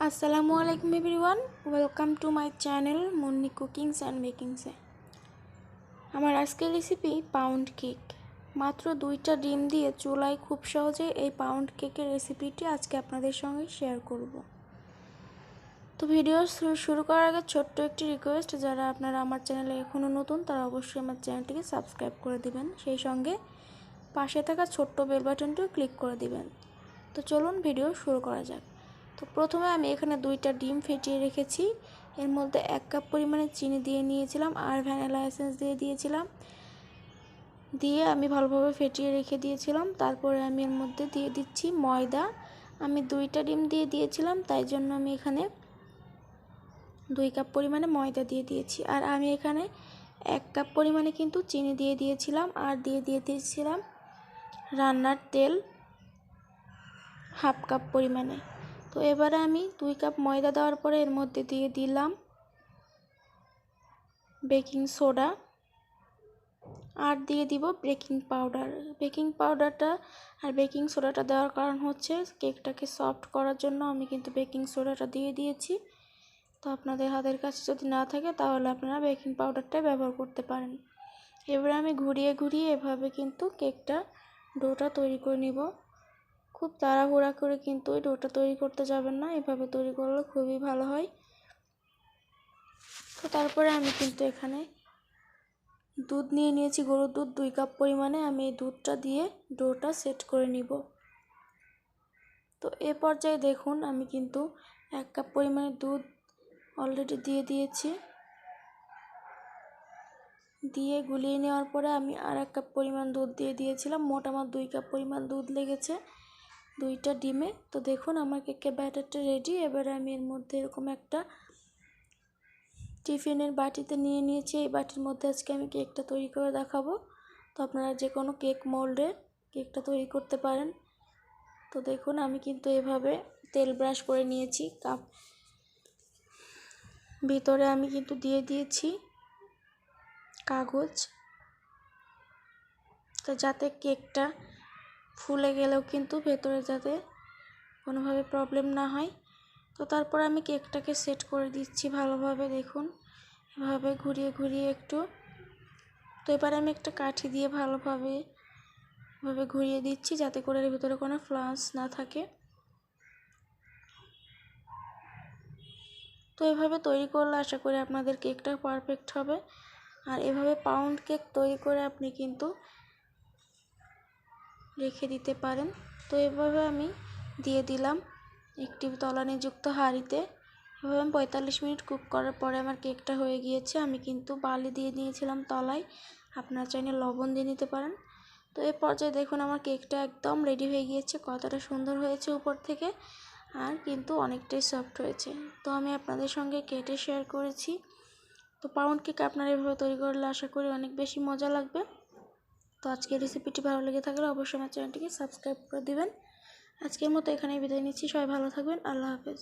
আসসালামু আলাইকুম everyone, welcome to my channel Munni cookings and বেকিংসে। আমার আজকের রেসিপি পাউন্ড কেক। মাত্র 2টা ডিম দিয়ে চুলায় খুব সহজে এই পাউন্ড কেকের রেসিপিটি আজকে আপনাদের সঙ্গে শেয়ার করব। তো ভিডিও শুরু করার আগে ছোট্ট একটি রিকোয়েস্ট, যারা আপনারা আমার চ্যানেলে এখনও নতুন তারা অবশ্যই আমার চ্যানেলটিকে সাবস্ক্রাইব করে দিবেন, সেই সঙ্গে পাশে থাকা ছোট্ট বেল বাটনটিও ক্লিক করে দিবেন। তো চলুন ভিডিও শুরু করা যাক। তো প্রথমে আমি এখানে 2টা ডিম ফেটিয়ে রেখেছি, এর মধ্যে 1 কাপ পরিমাণে চিনি দিয়ে নিয়েছিলাম আর ভ্যানিলা এসেন্স দিয়ে দিয়েছিলাম, দিয়ে আমি ভালোভাবে ফেটিয়ে রেখে দিয়েছিলাম। তারপরে আমি এর মধ্যে দিয়ে দিচ্ছি ময়দা। আমি 2টা ডিম দিয়ে দিয়েছিলাম, তাই জন্য আমি এখানে 2 কাপ পরিমাণে ময়দা দিয়ে দিয়েছি। আর আমি এখানে 1 কাপ পরিমাণে কিন্তু চিনি দিয়ে দিয়েছিলাম আর দিয়ে দিয়েছিলাম রান্নার তেল হাফ কাপ পরিমাণে। তো এবারে আমি 2 কাপ ময়দা দেওয়ার পরে এর মধ্যে দিয়ে দিলাম বেকিং সোডা আর দিয়ে দিব বেকিং পাউডার। বেকিং পাউডারটা আর বেকিং সোডাটা দেওয়ার কারণ হচ্ছে কেকটাকে সফট করার জন্য আমি কিন্তু বেকিং সোডাটা দিয়ে দিয়েছি। তো আপনাদের হাতের কাছে যদি না থাকে তাহলে আপনারা বেকিং পাউডারটাই ব্যবহার করতে পারেন। এবারে আমি ঘুরিয়ে ঘুরিয়ে এভাবে কিন্তু কেকটা ডোটা তৈরি করে নিব। খুব তাড়াহুড়া করে কিন্তু এই ডোটা তৈরি করতে যাবেন না, এভাবে তৈরি করলে খুবই ভালো হয়। তো তারপরে আমি কিন্তু এখানে দুধ নিয়ে নিয়েছি, গরুর দুধ 2 কাপ পরিমাণে। আমি এই দুধটা দিয়ে ডোটা সেট করে নিব। তো এ পর্যায়ে দেখুন আমি কিন্তু 1 কাপ পরিমাণে দুধ অলরেডি দিয়ে দিয়েছি। দিয়ে গুলিয়ে নেওয়ার পরে আমি আর 1 কাপ পরিমাণ দুধ দিয়ে দিয়েছিলাম। মোট আমার 2 কাপ পরিমাণ দুধ লেগেছে 2টা ডিমে। তো দেখুন আমার কেকের ব্যাটারটা রেডি। এবারে আমি এর মধ্যে এরকম একটা টিফিনের বাটিতে নিয়ে নিয়েছি। এই বাটির মধ্যে আজকে আমি কেকটা তৈরি করে দেখাবো। তো আপনারা যে কোনো কেক মোল্ডে কেকটা তৈরি করতে পারেন। তো দেখুন আমি কিন্তু এভাবে তেল ব্রাশ করে নিয়েছি। কাপ ভিতরে আমি কিন্তু দিয়ে দিয়েছি কাগজ, তো যাতে কেকটা ফুলে গেলেও কিন্তু ভেতরে যাতে কোনোভাবে প্রবলেম না হয়। তো তারপর আমি কেকটাকে সেট করে দিচ্ছি ভালোভাবে। দেখুন এভাবে ঘুরিয়ে ঘুরিয়ে একটু। তো এবার আমি একটা কাঠি দিয়ে ভালোভাবে ঘুরিয়ে দিচ্ছি যাতে করে এর ভিতরে কোনো ফ্লাস না থাকে। তো এভাবে তৈরি করলে আশা করি আপনাদের কেকটা পারফেক্ট হবে। আর এভাবে পাউন্ড কেক তৈরি করে আপনি কিন্তু রেখে দিতে পারেন। তো এভাবে আমি দিয়ে দিলাম একটি তলানিযুক্ত হাঁড়িতে। এভাবে আমি 45 মিনিট কুক করার পরে আমার কেকটা হয়ে গিয়েছে। আমি কিন্তু বালি দিয়ে নিয়েছিলাম তলায়, আপনারা চাইলে লবণ দিয়ে নিতে পারেন। তো এই পর্যায়ে দেখুন আমার কেকটা একদম রেডি হয়ে গিয়েছে, কতটা সুন্দর হয়েছে উপর থেকে, আর কিন্তু অনেকটাই সফট হয়েছে। তো আমি আপনাদের সঙ্গে কেটে শেয়ার করেছি। তো পাউন্ড কেক আপনারা এভাবে তৈরি করলে আশা করি অনেক বেশি মজা লাগবে। তো আজকের রেসিপিটি ভালো লেগে থাকলে অবশ্যই আমার চ্যানেলটিকে সাবস্ক্রাইব করে দিবেন। আজকের মতো এখানেই বিদায় নিচ্ছি। সবাই ভালো থাকবেন। আল্লাহ হাফেজ।